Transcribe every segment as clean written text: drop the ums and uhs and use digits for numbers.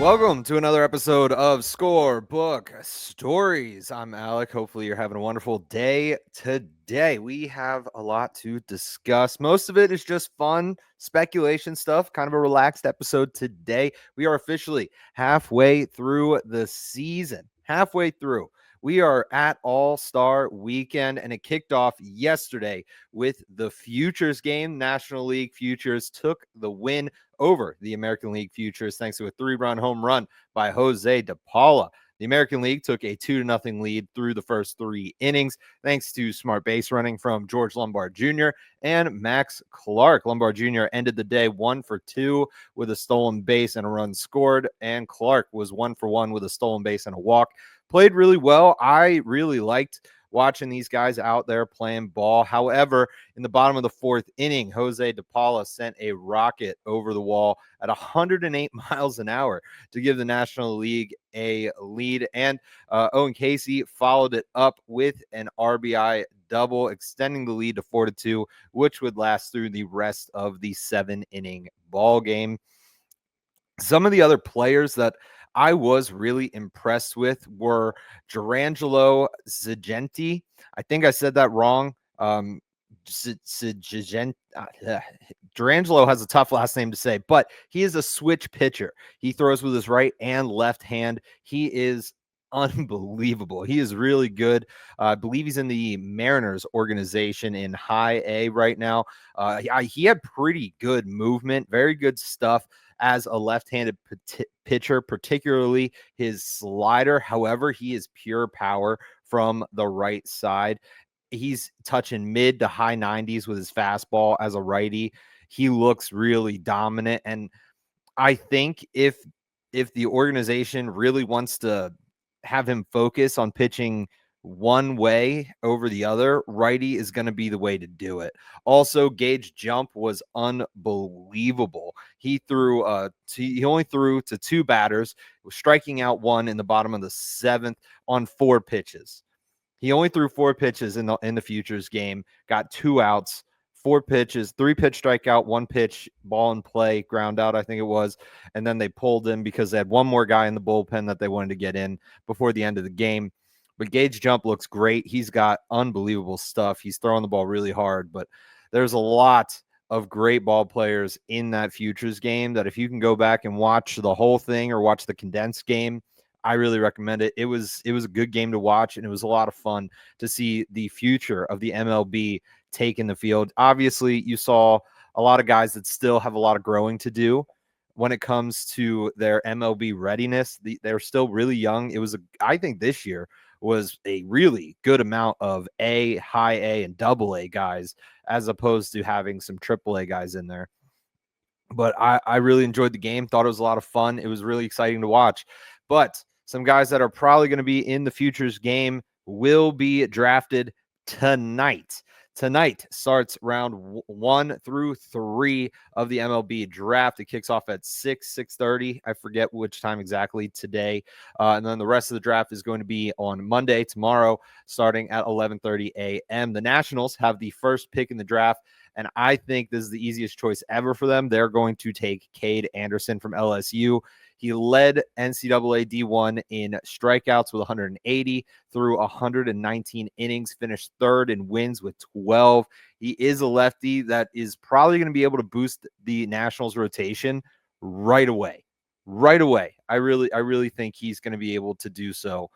Welcome to another episode of Scorebook Stories. I'm Alec. Hopefully, you're having a wonderful day today. We have a lot to discuss. Most of it is just fun speculation stuff, kind of a relaxed episode today. We are officially halfway through the season. Halfway through. We are at All-Star Weekend, and it kicked off yesterday with the Futures game. National League Futures took the win over the American League Futures thanks to a 3-run home run by Jose DePaula. The American League took a 2-0 lead through the first 3 innings thanks to smart base running from George Lombard Jr. and Max Clark. Lombard Jr. ended the day 1 for 2 with a stolen base and a run scored, and Clark was 1 for 1 with a stolen base and a walk. Played really well. I really liked watching these guys out there playing ball. However, in the bottom of the 4th inning, Jose DePaula sent a rocket over the wall at 108 miles an hour to give the National League a lead. And Owen Casey followed it up with an RBI double, extending the lead to 4-2, which would last through the rest of the 7-inning ball game. Some of the other players that I was really impressed with were Durangelo Zagenti. I think I said that wrong. Durangelo has a tough last name to say, but he is a switch pitcher. He throws with his right and left hand. He is unbelievable. He is really good. I believe he's in the Mariners organization in High A right now. He had pretty good movement, very good stuff as a left-handed pitcher, particularly his slider. However, he is pure power from the right side. He's touching mid to high 90s with his fastball as a righty. He looks really dominant. And I think if the organization really wants to have him focus on pitching one way over the other, righty is going to be the way to do it. Also, Gage jump was unbelievable. He only threw to 2 batters, striking out 1 in the bottom of the 7th on 4 pitches. He only threw 4 pitches in the Futures game, got 2 outs, 4 pitches, 3-pitch strikeout, 1 pitch ball in play, ground out, I think it was. And then they pulled him because they had one more guy in the bullpen that they wanted to get in before the end of the game. But Gage Jump looks great. He's got unbelievable stuff. He's throwing the ball really hard, but there's a lot of great ball players in that Futures game that if you can go back and watch the whole thing or watch the condensed game, I really recommend it. It was a good game to watch, and it was a lot of fun to see the future of the MLB take in the field. Obviously, you saw a lot of guys that still have a lot of growing to do when it comes to their MLB readiness. They're still really young. I think this year was a really good amount of high A, and double A guys, as opposed to having some triple A guys in there. But I really enjoyed the game, thought it was a lot of fun. It was really exciting to watch. But some guys that are probably going to be in the Futures game will be drafted tonight. Tonight starts round 1 through 3 of the MLB draft. It kicks off at 6:30. I forget which time exactly today. And then the rest of the draft is going to be on Monday, tomorrow, starting at 11:30 a.m. The Nationals have the first pick in the draft, and I think this is the easiest choice ever for them. They're going to take Cade Anderson from LSU. He led NCAA D1 in strikeouts with 180 through 119 innings, finished 3rd in wins with 12. He is a lefty that is probably going to be able to boost the Nationals rotation right away. Right away. I really think he's going to be able to do so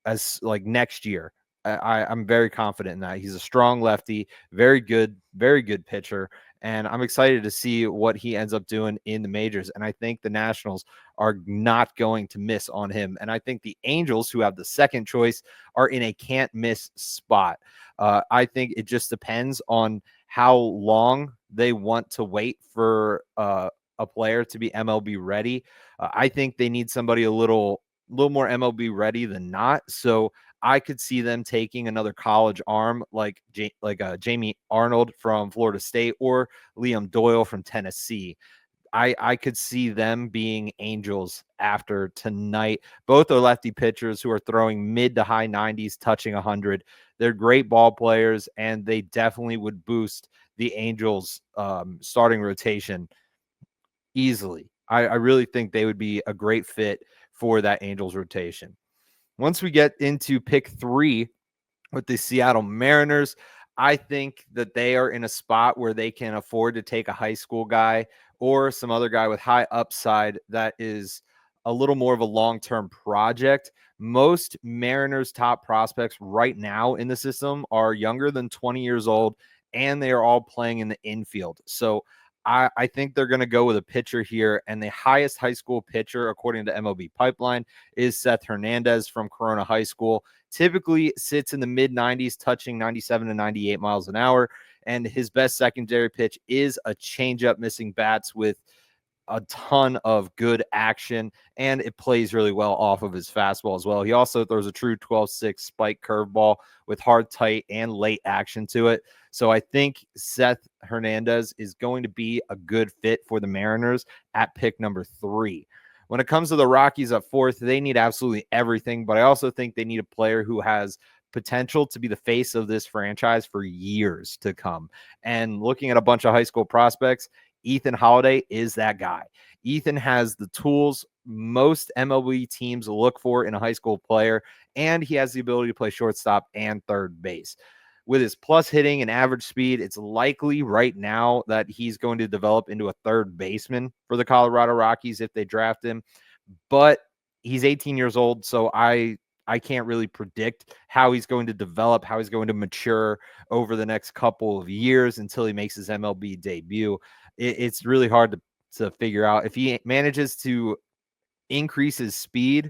as like next year. I'm very confident in that. He's a strong lefty, very good pitcher, and I'm excited to see what he ends up doing in the majors. And I think the Nationals are not going to miss on him. And I think the Angels, who have the second choice, are in a can't miss spot. I think it just depends on how long they want to wait for a player to be MLB ready. I think they need somebody a little more MLB ready than not. So I could see them taking another college arm like Jamie Arnold from Florida State or Liam Doyle from Tennessee. I could see them being Angels after tonight. Both are lefty pitchers who are throwing mid to high 90s, touching 100. They're great ball players, and they definitely would boost the Angels' starting rotation easily. I really think they would be a great fit for that Angels rotation. Once we get into pick 3 with the Seattle Mariners, I think that they are in a spot where they can afford to take a high school guy or some other guy with high upside that is a little more of a long-term project. Most Mariners top prospects right now in the system are younger than 20 years old, and they are all playing in the infield. So I think they're going to go with a pitcher here, and the highest high school pitcher, according to MLB Pipeline, is Seth Hernandez from Corona High School. Typically sits in the mid 90s, touching 97 to 98 miles an hour. And his best secondary pitch is a changeup, missing bats with a ton of good action, and it plays really well off of his fastball as well. He also throws a true 12-6 spike curveball with hard, tight, and late action to it. So I think Seth Hernandez is going to be a good fit for the Mariners at pick number 3. When it comes to the Rockies at 4th, they need absolutely everything, but I also think they need a player who has potential to be the face of this franchise for years to come. And looking at a bunch of high school prospects, Ethan Holiday is that guy. Ethan has the tools most MLB teams look for in a high school player, and he has the ability to play shortstop and third base. With his plus hitting and average speed, it's likely right now that he's going to develop into a third baseman for the Colorado Rockies if they draft him. But he's 18 years old, so I can't really predict how he's going to develop, how he's going to mature over the next couple of years until he makes his MLB debut. It's really hard to figure out. If he manages to increase his speed,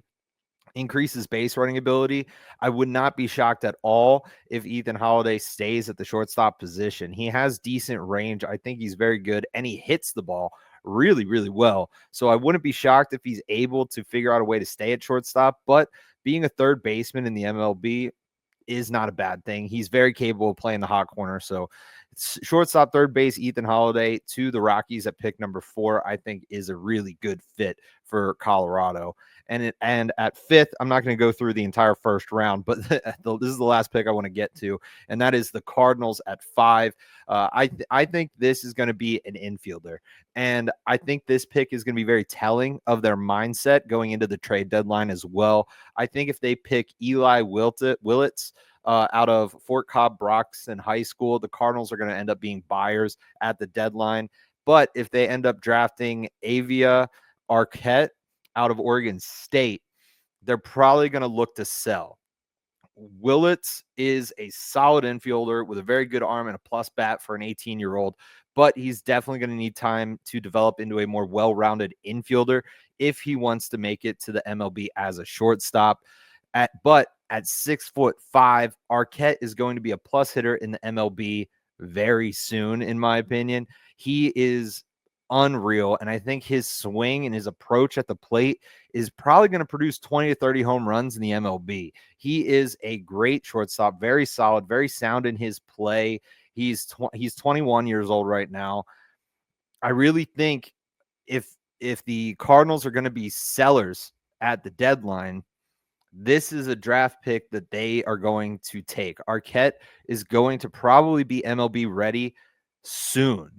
increase his base running ability, I would not be shocked at all if Ethan Holiday stays at the shortstop position. He has decent range. I think he's very good, and he hits the ball really, really well. So I wouldn't be shocked if he's able to figure out a way to stay at shortstop, but being a third baseman in the MLB is not a bad thing. He's very capable of playing the hot corner. So shortstop, third base, Ethan Holiday to the Rockies at pick number 4, I think is a really good fit for Colorado. And at 5th, I'm not going to go through the entire first round, but this is the last pick I want to get to, and that is the Cardinals at 5. I think this is going to be an infielder, and I think this pick is going to be very telling of their mindset going into the trade deadline as well. I think if they pick Eli Willits out of Fort Cobb Broxton High School, the Cardinals are going to end up being buyers at the deadline. But if they end up drafting Avia Arquette out of Oregon State, they're probably going to look to sell. Willits is a solid infielder with a very good arm and a plus bat for an 18-year-old, but he's definitely going to need time to develop into a more well-rounded infielder if he wants to make it to the MLB as a shortstop. But at 6'5", Arquette is going to be a plus hitter in the MLB very soon, in my opinion. He is unreal, and I think his swing and his approach at the plate is probably going to produce 20 to 30 home runs in the MLB. He is a great shortstop, very solid, very sound in his play. He's 21 years old right now. I really think if the Cardinals are going to be sellers at the deadline, this is a draft pick that they are going to take. Arquette is going to probably be MLB ready soon,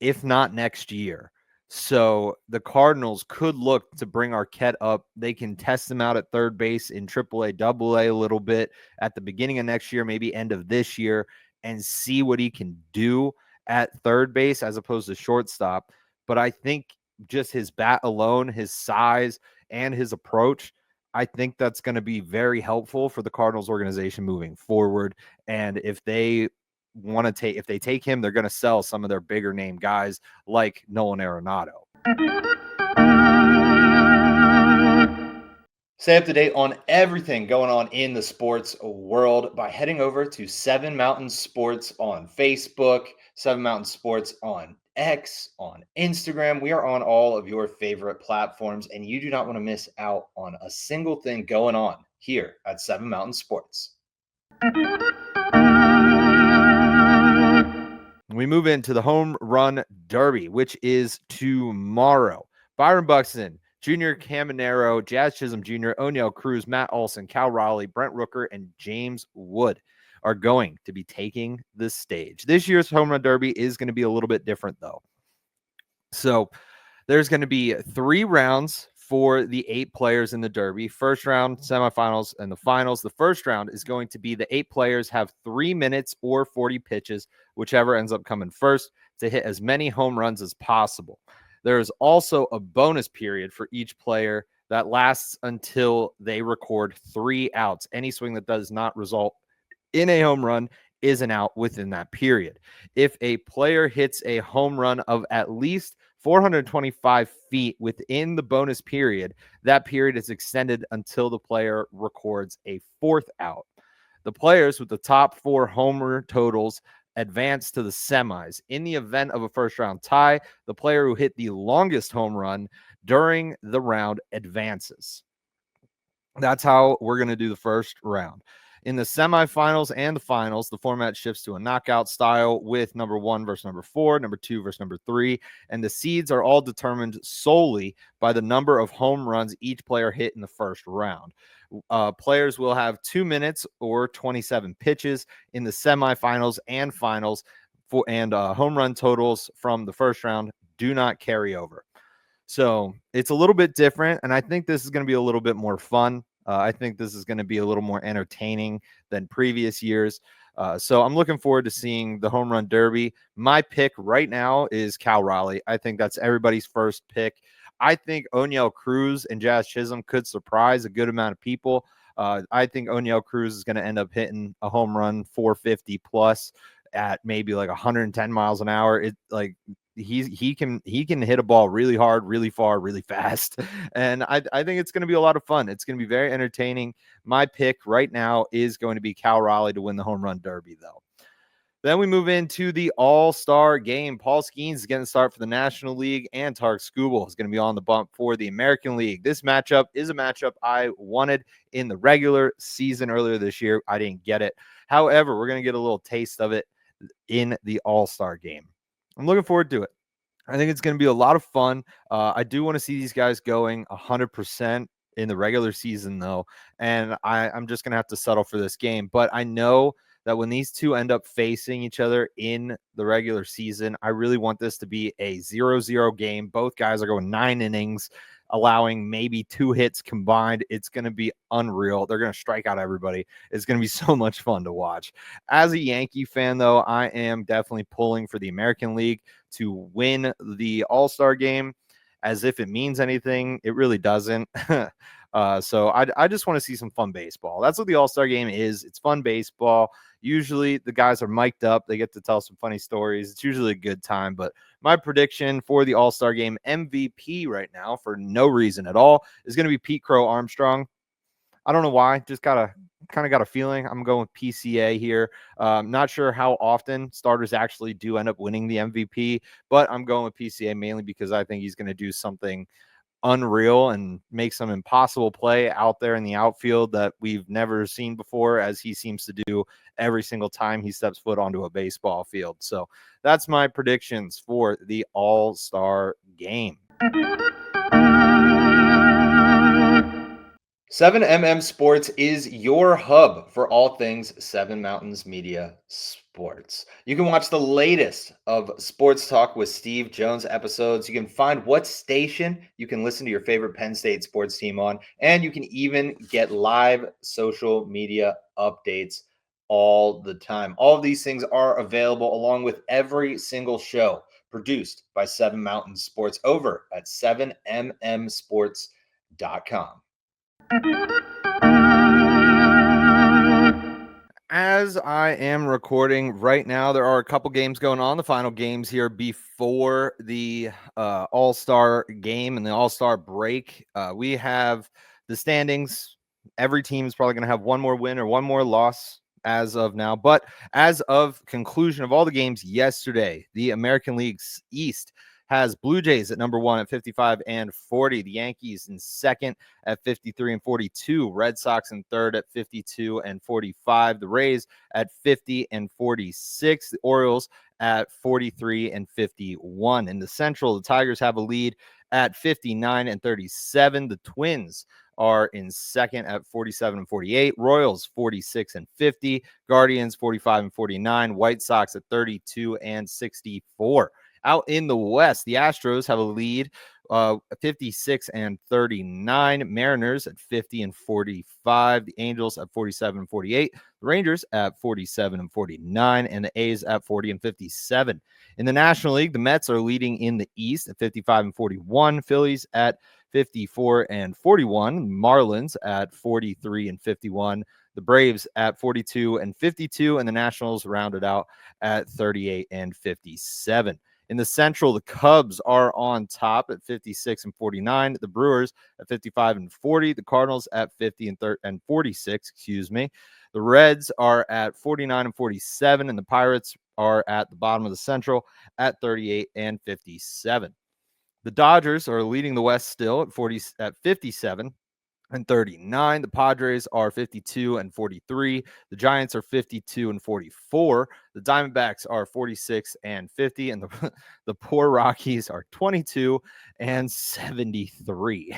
if not next year. So the Cardinals could look to bring Arquette up. They can test him out at third base in AAA, AA a little bit at the beginning of next year, maybe end of this year, and see what he can do at third base as opposed to shortstop. But I think just his bat alone, his size, and his approach, I think that's going to be very helpful for the Cardinals organization moving forward. And if they if they take him, they're going to sell some of their bigger name guys like Nolan Arenado. Stay up to date on everything going on in the sports world by heading over to 7 Mountain Sports on Facebook, 7 Mountain Sports on X, on Instagram. We are on all of your favorite platforms, and you do not want to miss out on a single thing going on here at 7 Mountain Sports. We move into the Home Run Derby, which is tomorrow. Byron Buxton, Junior Caminero, Jazz Chisholm Jr., O'Neill Cruz, Matt Olson, Cal Raleigh, Brent Rooker, and James Wood are going to be taking the stage. This year's Home Run Derby is going to be a little bit different, though. So There's going to be 3 rounds for the 8 players in the Derby. First round, semifinals, and the finals. The first round is going to be the 8 players have 3 minutes or 40 pitches, whichever ends up coming first, to hit as many home runs as possible. There is also a bonus period for each player that lasts until they record 3 outs. Any swing that does not result in a home run is an out within that period. If a player hits a home run of at least 425 feet within the bonus period, that period is extended until the player records a 4th out. The players with the top 4 homer totals advance to the semis. In the event of a first round tie, the player who hit the longest home run during the round advances. That's how we're going to do the first round. In the semifinals and the finals, the format shifts to a knockout style with number 1 versus number 4, number 2 versus number 3, and the seeds are all determined solely by the number of home runs each player hit in the first round. Players will have 2 minutes or 27 pitches in the semifinals and finals, and home run totals from the first round do not carry over. So it's a little bit different, and I think this is going to be a little bit more fun. I think this is going to be a little more entertaining than previous years. So I'm looking forward to seeing the Home Run Derby. My pick right now is Cal Raleigh. I think that's everybody's first pick. I think O'Neal Cruz and Jazz Chisholm could surprise a good amount of people. I think O'Neal Cruz is going to end up hitting a home run 450 plus at maybe like 110 miles an hour. He can hit a ball really hard, really far, really fast. And I think it's going to be a lot of fun. It's going to be very entertaining. My pick right now is going to be Cal Raleigh to win the Home Run Derby, though. Then we move into the All-Star game. Paul Skeens is getting the start for the National League, and Tarek Skubal is going to be on the bump for the American League. This matchup is a matchup I wanted in the regular season earlier this year. I didn't get it. However, we're going to get a little taste of it in the All-Star game. I'm looking forward to it. I think it's going to be a lot of fun. I do want to see these guys going 100% in the regular season, though, and I'm just going to have to settle for this game. But I know that when these two end up facing each other in the regular season, I really want this to be a 0-0 game. Both guys are going 9 innings, allowing maybe 2 hits combined. It's going to be unreal. They're going to strike out everybody. It's going to be so much fun to watch. As a Yankee fan, though, I am definitely pulling for the American League to win the All-Star game. As if it means anything, it really doesn't. So I just want to see some fun baseball. That's what the All-Star game is. It's fun baseball. Usually the guys are mic'd up. They get to tell some funny stories. It's usually a good time. But my prediction for the All-Star game MVP right now, for no reason at all, is going to be Pete Crow Armstrong. I don't know why. Just kind of got a feeling. I'm going with PCA here. Not sure how often starters actually do end up winning the MVP, but I'm going with PCA mainly because I think he's going to do something unreal and make some impossible play out there in the outfield that we've never seen before, as he seems to do every single time he steps foot onto a baseball field. So that's my predictions for the All-Star game. 7MM Sports is your hub for all things Seven Mountains Media Sports. You can watch the latest of Sports Talk with Steve Jones episodes. You can find what station you can listen to your favorite Penn State sports team on, and you can even get live social media updates all the time. All of these things are available along with every single show produced by Seven Mountains Sports over at 7mmsports.com. As I am recording right now, there are a couple games going on, the final games here before the All-Star game and the All-Star break. We have the standings. Every team is probably going to have one more win or one more loss as of now. But as of conclusion of all the games yesterday, the American League East has Blue Jays at number 1 at 55 and 40. The Yankees in second at 53 and 42. Red Sox in third at 52 and 45. The Rays at 50 and 46. The Orioles at 43 and 51. In the Central, the Tigers have a lead at 59 and 37. The Twins are in second at 47 and 48. Royals 46 and 50. Guardians 45 and 49. White Sox at 32 and 64. Out in the West, the Astros have a lead 56 and 39. Mariners at 50 and 45. The Angels at 47 and 48. The Rangers at 47 and 49. And the A's at 40 and 57. In the National League, the Mets are leading in the East at 55 and 41. Phillies at 54 and 41. Marlins at 43 and 51. The Braves at 42 and 52. And the Nationals rounded out at 38 and 57. In the Central, the Cubs are on top at 56 and 49. The Brewers at 55 and 40. The Cardinals at 50 and 46. The Reds are at 49 and 47, and the Pirates are at the bottom of the Central at 38 and 57. The Dodgers are leading the West still at 57 and 39. The Padres are 52 and 43. The Giants are 52 and 44. The Diamondbacks are 46 and 50. And the poor Rockies are 22 and 73.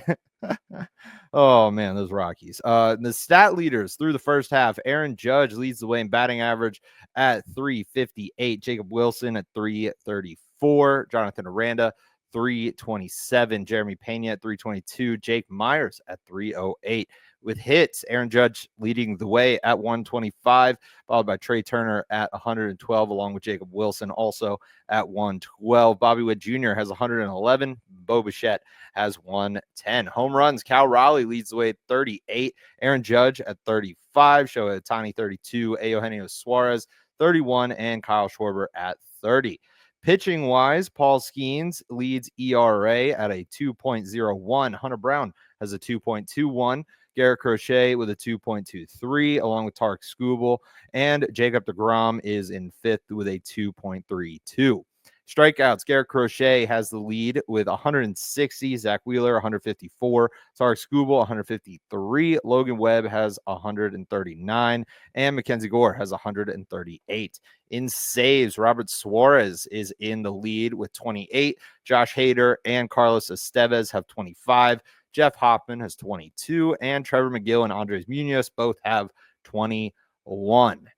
Oh, man, those Rockies. The stat leaders through the first half, Aaron Judge leads the way in batting average at 358. Jacob Wilson at 334. Jonathan Aranda 327. Jeremy Pena at 322. Jake Myers at 308. With hits, Aaron Judge leading the way at 125, followed by Trey Turner at 112, along with Jacob Wilson also at 112. Bobby Witt Jr. has 111. Bo Bichette has 110. Home runs, Cal Raleigh leads the way at 38. Aaron Judge at 35. Shohei Ohtani 32. Eugenio Suarez 31. And Kyle Schwarber at 30. Pitching wise, Paul Skeens leads ERA at a 2.01. Hunter Brown has a 2.21. Garrett Crochet with a 2.23, along with Tarek Skubal. And Jacob deGrom is in fifth with a 2.32. Strikeouts, Garrett Crochet has the lead with 160. Zach Wheeler, 154. Tarek Skubal, 153. Logan Webb has 139. And Mackenzie Gore has 138. In saves, Robert Suarez is in the lead with 28. Josh Hader and Carlos Estevez have 25. Jeff Hoffman has 22. And Trevor McGill and Andres Munoz both have 21.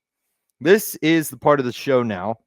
This is the part of the show now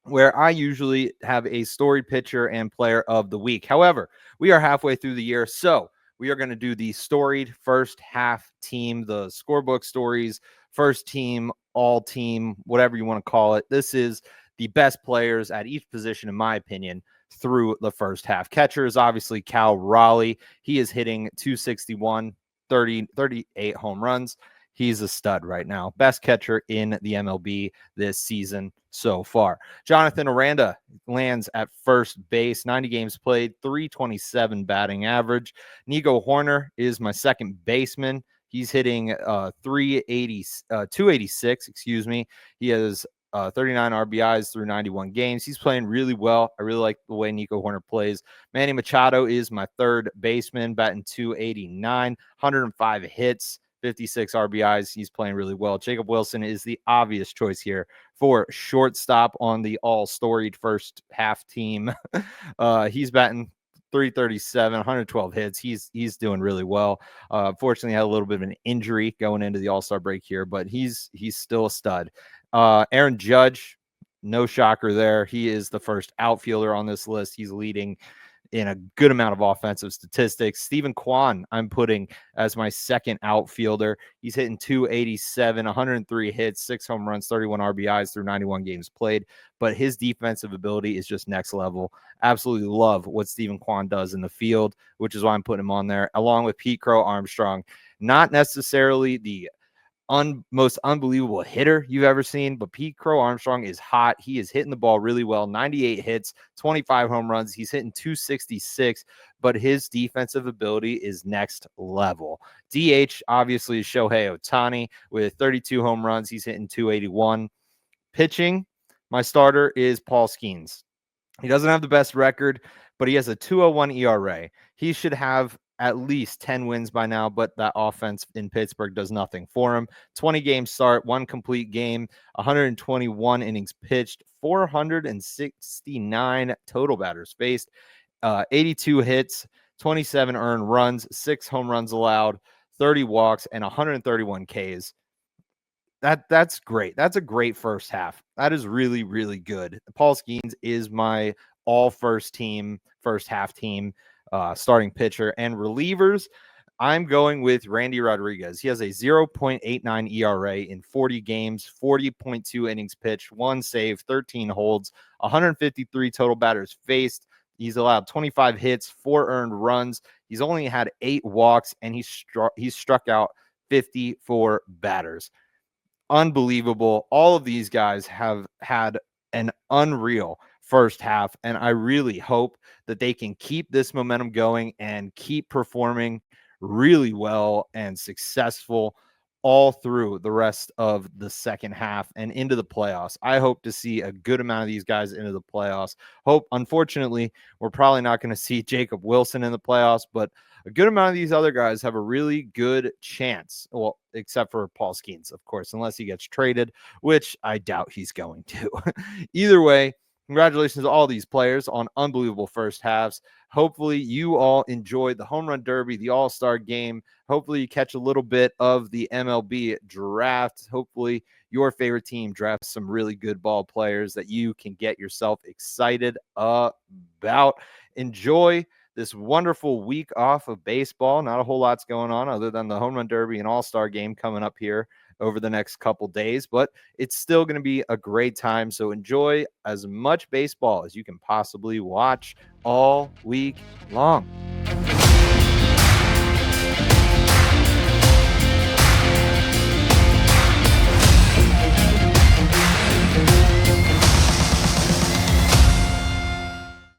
where I usually have a storied pitcher and player of the week. However, we are halfway through the year, so we are going to do the storied first half team, the scorebook stories, first team, all team, whatever you want to call it. This is the best players at each position, in my opinion, through the first half. Catcher is obviously Cal Raleigh. He is hitting 261, 38 home runs. He's a stud right now. Best catcher in the MLB this season so far. Jonathan Aranda lands at first base, 90 games played, 327 batting average. Nico Horner is my second baseman. He's hitting 286, He has 39 RBIs through 91 games. He's playing really well. I really like the way Nico Horner plays. Manny Machado is my third baseman, batting 289, 105 hits. 56 RBIs. He's playing really well. Jacob Wilson is the obvious choice here for shortstop on the all-storied first half team. He's batting 337, 112 hits. He's doing really well. Fortunately, had a little bit of an injury going into the All-Star break here, but he's still a stud. Aaron Judge, no shocker there. He is the first outfielder on this list. He's leading in a good amount of offensive statistics. Steven Kwan, I'm putting as my second outfielder. He's hitting 287, 103 hits, 6 home runs, 31 RBIs through 91 games played. But his defensive ability is just next level. Absolutely love what Steven Kwan does in the field, which is why I'm putting him on there, along with Pete Crow Armstrong. Not necessarily the most unbelievable hitter you've ever seen, but Pete Crow Armstrong is hot. He is hitting the ball really well. 98 hits, 25 home runs. He's hitting 266, but his defensive ability is next level. DH obviously is Shohei Ohtani with 32 home runs. He's hitting 281. Pitching, my starter is Paul Skeens. He doesn't have the best record, but he has a 2.01 ERA. He should have at least 10 wins by now, but that offense in Pittsburgh does nothing for him. 20 game start, 1 complete game, 121 innings pitched, 469 total batters faced, 82 hits, 27 earned runs, 6 home runs allowed, 30 walks, and 131 Ks. That's great. That's a great first half. That is really, really good. Paul Skeens is my all first half team. starting pitcher. And relievers, I'm going with Randy Rodriguez. He has a 0.89 ERA in 40 games, 40.2 innings pitched, 1 save, 13 holds, 153 total batters faced. He's allowed 25 hits, 4 earned runs. He's only had 8 walks, and he's struck out 54 batters. Unbelievable. All of these guys have had an unreal first half, and I really hope that they can keep this momentum going and keep performing really well and successful all through the rest of the second half and into the playoffs. I hope to see a good amount of these guys into the playoffs. Unfortunately, we're probably not going to see Jacob Wilson in the playoffs, but a good amount of these other guys have a really good chance. Well, except for Paul Skeens, of course, unless he gets traded, which I doubt he's going to. Either way, congratulations to all these players on unbelievable first halves. Hopefully you all enjoyed the Home Run Derby, the All-Star Game. Hopefully you catch a little bit of the MLB draft. Hopefully your favorite team drafts some really good ball players that you can get yourself excited about. Enjoy this wonderful week off of baseball. Not a whole lot's going on other than the Home Run Derby and All-Star Game coming up here over the next couple days, but it's still going to be a great time. So enjoy as much baseball as you can possibly watch all week long.